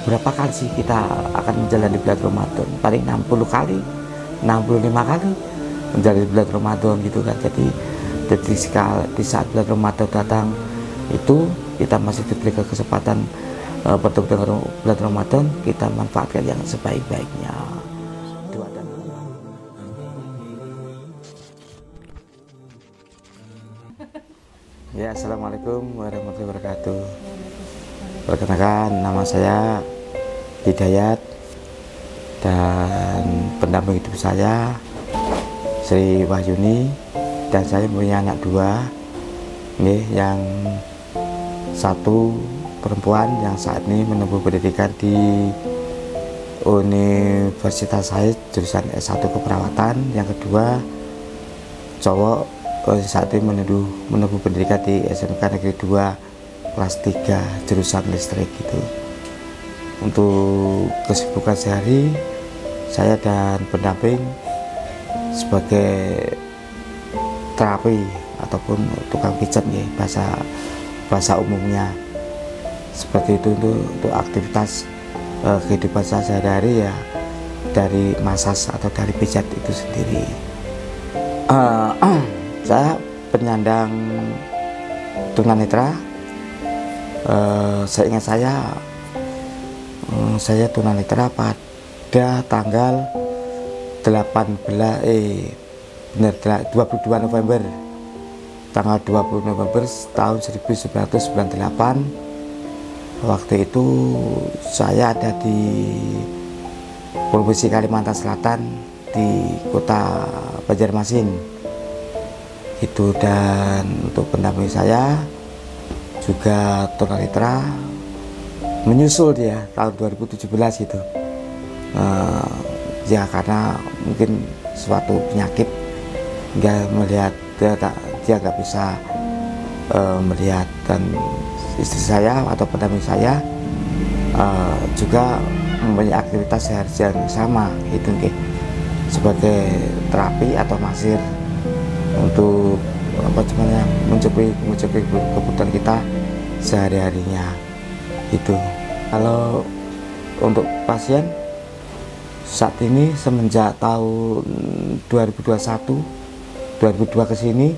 berapa kali sih kita akan menjalani bulan Ramadan? Paling 60 kali, 65 kali menjalani bulan Ramadan gitu kan. Jadi di saat bulan Ramadan datang itu kita masih diberi kesempatan bertemu dengan bulan Ramadan, kita manfaatkan yang sebaik-baiknya. Doa dan ya, assalamualaikum warahmatullahi wabarakatuh. Perkenalkan, nama saya Hidayat dan pendamping hidup saya Sri Wahyuni, dan saya punya anak dua, yang satu perempuan yang saat ini menempuh pendidikan di Universitas Said jurusan S1 keperawatan, yang kedua cowok saat ini menempuh pendidikan di SMK Negeri 2 kelas 3 jurusan listrik gitu. Untuk kesibukan sehari, saya dan pendamping sebagai terapi ataupun tukang pijat ya, bahasa umumnya seperti itu. Untuk aktivitas kehidupan saya sehari-hari ya dari masas atau dari pijat itu sendiri. Saya penyandang tunanetra. Seingat saya tunanetra pada tanggal 22 November tanggal 20 November tahun 1998. Waktu itu saya ada di Provinsi Kalimantan Selatan di kota Banjarmasin itu. Dan untuk pendamping saya juga tunanetra, menyusul dia tahun 2017 itu, ya karena mungkin suatu penyakit nggak melihat, dia nggak bisa melihat. Dan istri saya atau pendamping saya juga mempunyai aktivitas sehari-hari yang sama itu, sebagai terapi atau masir untuk mencukupi kebutuhan kita sehari-harinya itu. Kalau untuk pasien saat ini semenjak tahun 2002 ke sini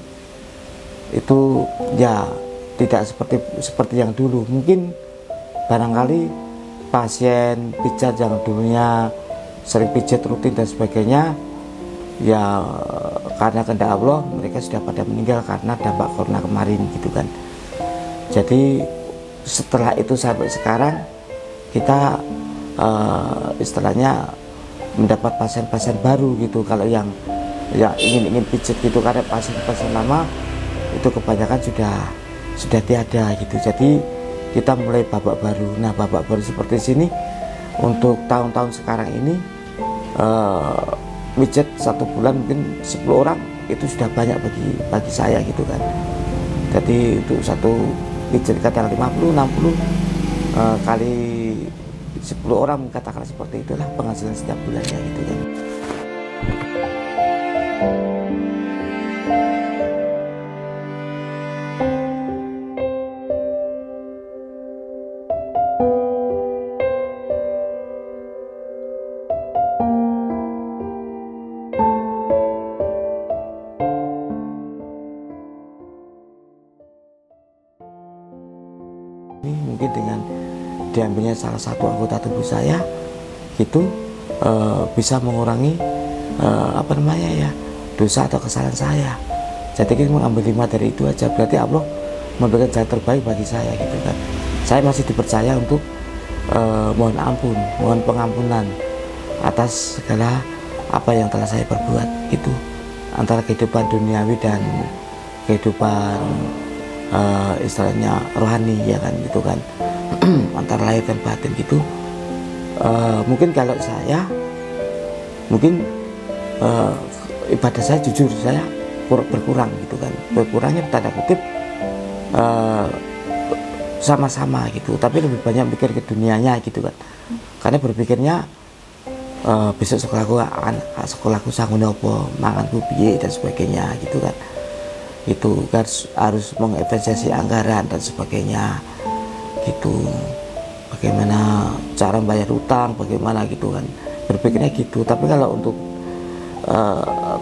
itu ya tidak seperti yang dulu. Mungkin barangkali pasien pijat yang dulunya sering pijat rutin dan sebagainya, ya karena kehendak Allah mereka sudah pada meninggal karena dampak corona kemarin gitu kan. Jadi setelah itu sampai sekarang kita istilahnya mendapat pasien-pasien baru gitu. Kalau yang ingin pijat gitu, karena pasien-pasien lama itu kebanyakan sudah tiada gitu. Jadi kita mulai babak baru. Nah, babak baru seperti sini untuk tahun-tahun sekarang ini, pijat satu bulan mungkin 10 orang itu sudah banyak bagi saya gitu kan. Jadi untuk satu pijat kadang 50-60 kali 10 orang, katakanlah seperti itulah penghasilan setiap bulannya gitu kan. Mungkin dengan diambilnya salah satu anggota tubuh saya gitu bisa mengurangi dosa atau kesalahan saya. Jadi kita mengambil 5 dari itu aja, berarti Allah memberikan jalan terbaik bagi saya gitu kan. Saya masih dipercaya untuk mohon pengampunan atas segala apa yang telah saya perbuat itu, antara kehidupan duniawi dan kehidupan istilahnya rohani ya kan gitu kan, antara lahir dan batin gitu. Mungkin kalau saya ibadah saya jujur saya berkurang gitu kan, berkurangnya tanda kutip sama-sama gitu, tapi lebih banyak mikir ke dunianya gitu kan, karena berpikirnya besok sekolahku sanggup apa, makanku piye dan sebagainya gitu kan. Itu kan harus menginvestasi anggaran dan sebagainya gitu. bagaimana cara membayar utang, bagaimana gitu kan, berpikirnya gitu. Tapi kalau untuk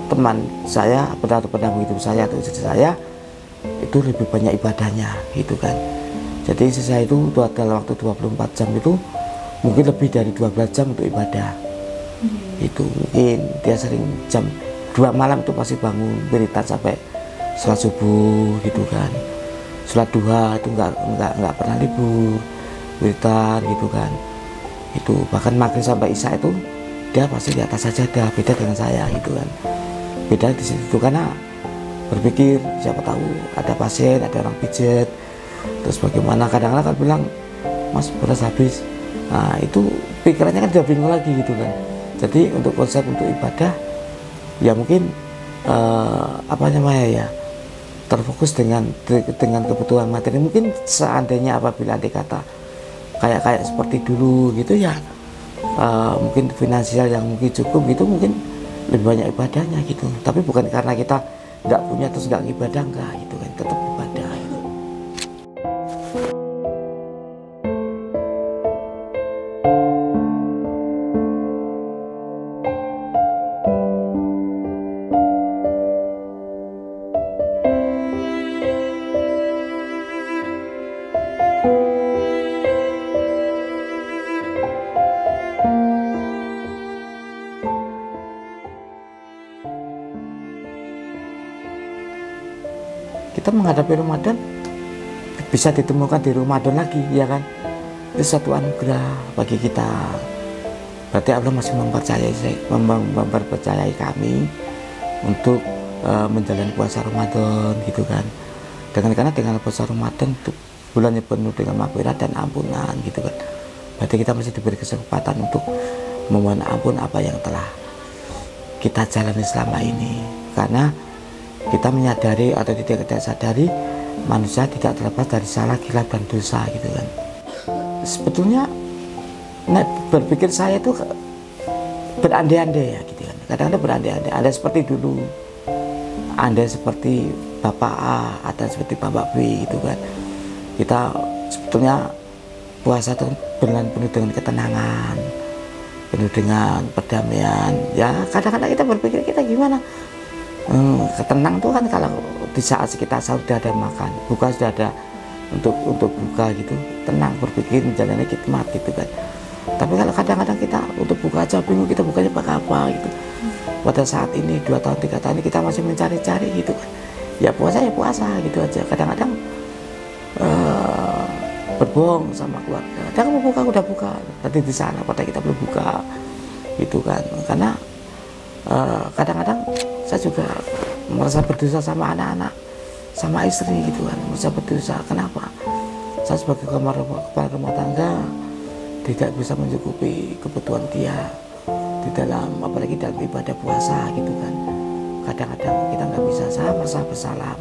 teman saya, pendamping hidup saya atau istri saya, itu lebih banyak ibadahnya gitu kan. Jadi istri saya itu adalah waktu 24 jam itu mungkin lebih dari 12 jam untuk ibadah. Itu mungkin dia sering jam 2 malam itu pasti bangun wiritan sampai sholat subuh gitu kan. Sholat duha itu nggak pernah libur, wiritan gitu kan. Itu bahkan maghrib sampai isya itu dia pasti di atas sajadah, beda dengan saya gitu kan. Beda di situ karena berpikir siapa tahu ada pasien, ada orang pijat, terus bagaimana, kadang-kadang kan bilang mas beras habis. Nah itu pikirannya kan udah bingung lagi gitu kan. Jadi untuk konsep untuk ibadah ya mungkin apa namanya ya, terfokus dengan kebutuhan materi. Mungkin seandainya apabila andai kata kayak seperti dulu gitu ya, mungkin finansial yang mungkin cukup gitu, mungkin lebih banyak ibadahnya gitu. Tapi bukan karena kita nggak punya terus nggak ibadah, enggak gitu kan, tetap ibadah gitu. Kita menghadapi Ramadan bisa ditemukan di Ramadan lagi ya kan, itu satu anugerah bagi kita. Berarti Allah masih mempercayai kami untuk menjalani puasa Ramadan gitu kan. Karena dengan puasa Ramadan itu bulannya penuh dengan maghfirah dan ampunan gitu kan. Berarti kita masih diberi kesempatan untuk memohon ampun apa yang telah kita jalani selama ini. Karena kita menyadari atau tidak kita sadari, manusia tidak terlepas dari salah, khilaf dan dosa gitu kan. Sebetulnya berpikir saya itu berandai-andai ya gitu kan. Kadang-kadang berandai-andai, ada seperti dulu, Anda seperti Bapak A, ada seperti Bapak B gitu kan. Kita sebetulnya puasa itu bulan penuh dengan ketenangan, penuh dengan perdamaian. Ya kadang-kadang kita berpikir kita gimana, ketenang tuh kan kalau di saat kita sudah ada makan, buka sudah ada untuk buka gitu, tenang berpikir menjalani khidmat gitu kan. Tapi kalau kadang-kadang kita untuk buka aja bingung, kita bukanya pakai apa gitu. Pada saat ini 2 tahun 3 tahun ini kita masih mencari-cari gitu kan. Ya puasa gitu aja. Kadang-kadang berbohong sama keluarga. Kamu buka, udah buka. Tadi di sana pada kita belum buka gitu kan. Karena kadang-kadang saya juga merasa berdosa sama anak-anak, sama istri gitu kan, merasa berdosa. Kenapa? Saya sebagai kepala rumah tangga tidak bisa mencukupi kebutuhan dia di dalam, apalagi dalam ibadah puasa gitu kan. Kadang-kadang kita nggak bisa, saya merasa bersalah.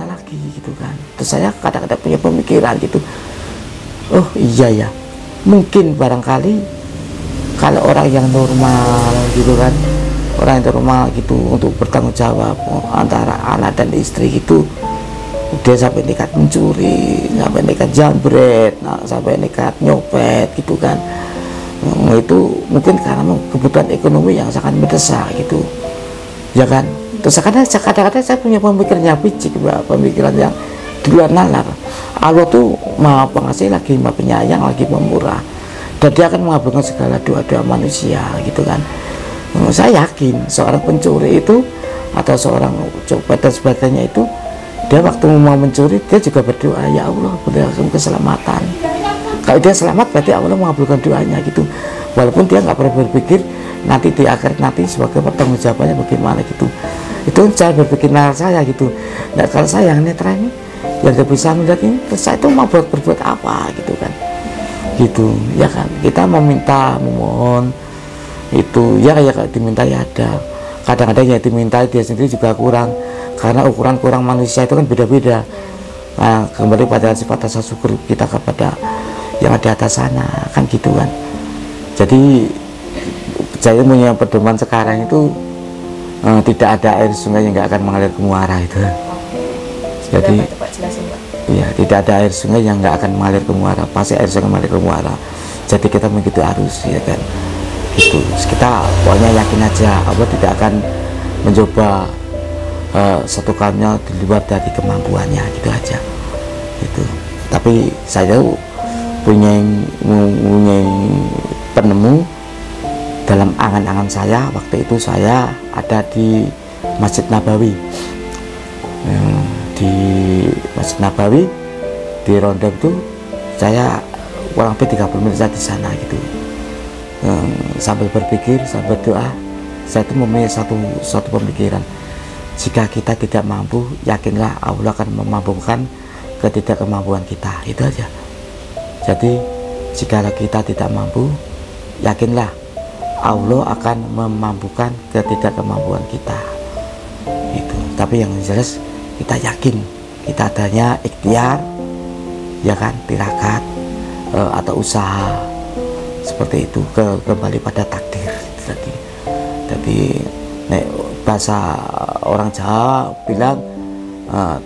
Lagi gitu kan. Terus saya kadang-kadang punya pemikiran gitu, oh iya ya, mungkin barangkali kalau orang yang normal gitu kan, orang yang normal gitu untuk bertanggung jawab antara anak dan istri gitu, dia sampai nekat mencuri, sampai nekat jambret, sampai nekat nyopet gitu kan. Itu mungkin karena kebutuhan ekonomi yang sangat mendesak gitu ya kan. Terus kadang-kadang saya punya pemikirannya picik, pemikiran yang di luar nalar. Allah tuh maha pengasih, lagi maha penyayang, lagi pemurah, dan dia akan mengabulkan segala doa-doa manusia gitu kan. Saya yakin seorang pencuri itu atau seorang copet dan sebagainya itu, dia waktu mau mencuri dia juga berdoa, ya Allah berikan keselamatan. Kalau dia selamat berarti Allah mengabulkan doanya gitu. Walaupun dia nggak pernah berpikir nanti di akhir nanti sebagai pertanggungjawabannya bagaimana gitu. Itu cara berpikir saya gitu. Nah kalau saya yang netra ini yang tidak bisa melihat ini, terus saya itu mau berbuat apa gitu kan, gitu ya kan. Kita meminta memohon itu ya kayak diminta ya ada, kadang-kadang ya diminta dia sendiri juga kurang, karena ukuran kurang manusia itu kan beda-beda. Nah kembali pada sifat rasa syukur kita kepada yang ada di atas sana kan gitu kan. Jadi saya punya pedoman sekarang itu tidak ada air sungai yang nggak akan mengalir ke muara itu. Jadi ya tidak ada air sungai yang nggak akan mengalir ke muara, pasti air sungai mengalir ke muara. Jadi kita mengikuti arus ya kan. Itu kita pokoknya yakin aja Allah tidak akan mencoba satu kalnya di luar dari kemampuannya, gitu aja itu. Tapi saya punya penemu dalam angan-angan saya. Waktu itu saya ada di Masjid Nabawi, di Masjid Nabawi di Ronda itu saya kurang lebih 30 menit saya di sana gitu. Sambil berpikir, sambil berdoa, saya itu mempunyai satu pemikiran, jika kita tidak mampu, yakinlah Allah akan memampukan ketidakkemampuan kita, itu aja. Jadi jika kita tidak mampu, yakinlah Allah akan memampukan ketidakkemampuan kita itu. Tapi yang jelas kita yakin, kita adanya ikhtiar ya kan, tirakat atau usaha seperti itu, kembali pada takdir tadi. Jadi bahasa orang Jawa bilang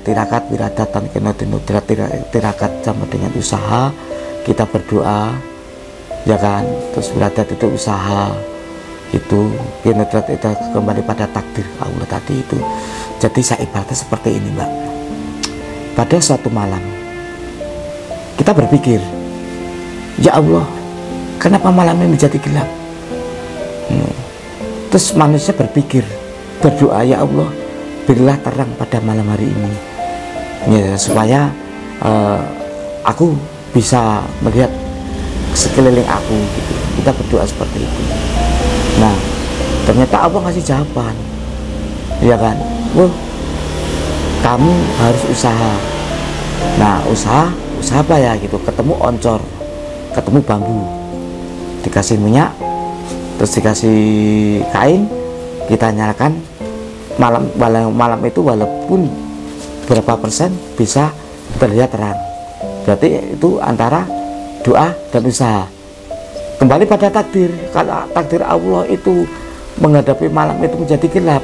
tirakat wiradatan kenotino, tirakat sama dengan usaha, kita berdoa ya kan, terus wiradat itu usaha itu, kenotrat itu kembali pada takdir Allah tadi itu. Jadi saya ibaratnya seperti ini Mbak, pada suatu malam kita berpikir, ya Allah, kenapa malam ini menjadi gelap? Terus manusia berpikir, berdoa, ya Allah, berilah terang pada malam hari ini ya, supaya aku bisa melihat sekeliling aku gitu. Kita berdoa seperti itu. Nah ternyata Allah ngasih jawaban ya kan, kamu harus usaha. Nah usaha apa ya gitu, ketemu oncor, ketemu bambu, dikasih minyak, terus dikasih kain, kita nyalakan malam itu, walaupun berapa persen bisa terlihat terang. Berarti itu antara doa dan usaha. Kembali pada takdir, kalau takdir Allah itu menghadapi malam itu menjadi gelap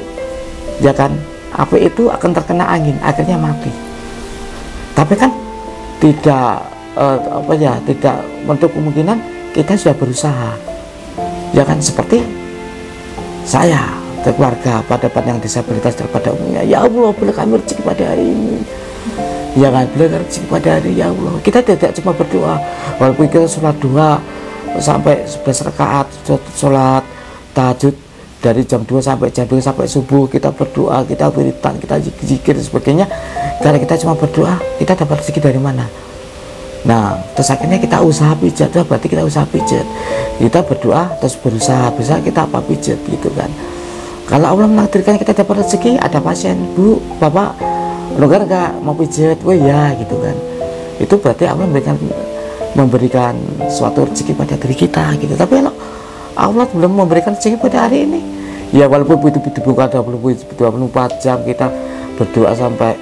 ya kan, api itu akan terkena angin, akhirnya mati. Tapi kan tidak tidak menutup kemungkinan kita sudah berusaha ya kan, seperti saya keluarga pada yang disabilitas daripada umumnya, ya Allah boleh kami rezeki pada hari ini ya kan, boleh rezeki pada hari ya Allah. Kita tidak cuma berdoa, walaupun kita sholat duha sampai 11 rakaat, sholat tahajud dari jam 2 sampai jam 2 sampai subuh, kita berdoa, kita wiridan, kita zikir dan sebagainya. Kalau kita cuma berdoa, kita dapat rezeki dari mana? Nah terus akhirnya kita usaha pijat, berarti kita usaha pijat, kita berdoa terus berusaha kita apa pijat gitu kan. Kalau Allah menakdirkan kita dapat rezeki, ada pasien, Bu, Bapak, longgar nggak mau pijat? Wah ya gitu kan. Itu berarti Allah memberikan suatu rezeki pada diri kita gitu. Tapi kalau Allah belum memberikan rezeki pada hari ini, ya walaupun itu dibuka 24 jam, kita berdoa sampai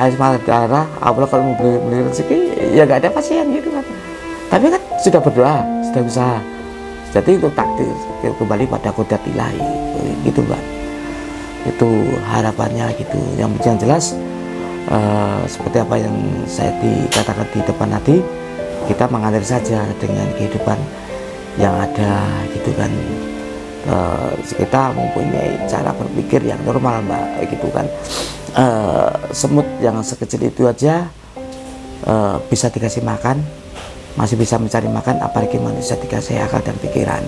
air mata darah, Allah kalau memberi rezeki ya nggak ada pasien gitu kan. Tapi kan sudah berdoa, sudah usaha. Jadi itu takdir, kembali pada kodrat ilahi gitu Mbak. Itu harapannya gitu. Yang jelas seperti apa yang saya dikatakan di depan tadi, kita mengalir saja dengan kehidupan yang ada gitu kan. Kita mempunyai cara berpikir yang normal Mbak gitu kan. Semut yang sekecil itu aja bisa dikasih makan, masih bisa mencari makan, apalagi manusia dikasih akal dan pikiran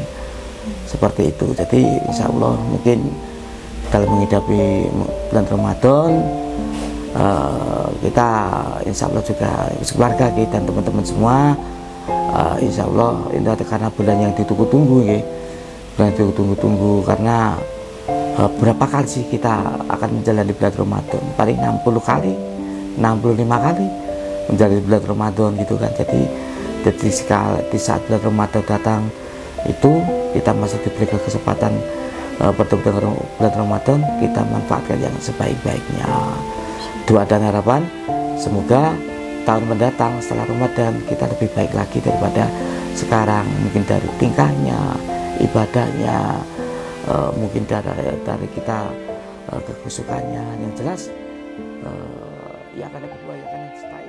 seperti itu. Jadi insya Allah mungkin dalam menghadapi bulan Ramadan, kita insya Allah juga keluarga kita dan teman-teman semua, insya Allah ini karena bulan yang ditunggu-tunggu ya, bulan ditunggu-tunggu, karena berapa kali sih kita akan menjalani bulan Ramadan? Paling 60 kali, 65 kali menjalani bulan Ramadan gitu kan. Jadi di saat bulan Ramadan datang itu kita masih diberikan kesempatan bertemu dengan bulan Ramadan, kita manfaatkan yang sebaik-baiknya. Doa dan harapan semoga tahun mendatang setelah Ramadan kita lebih baik lagi daripada sekarang, mungkin dari tingkahnya, ibadahnya, mungkin dari kita kekusukannya. Yang jelas yang akan kedua yang akan stay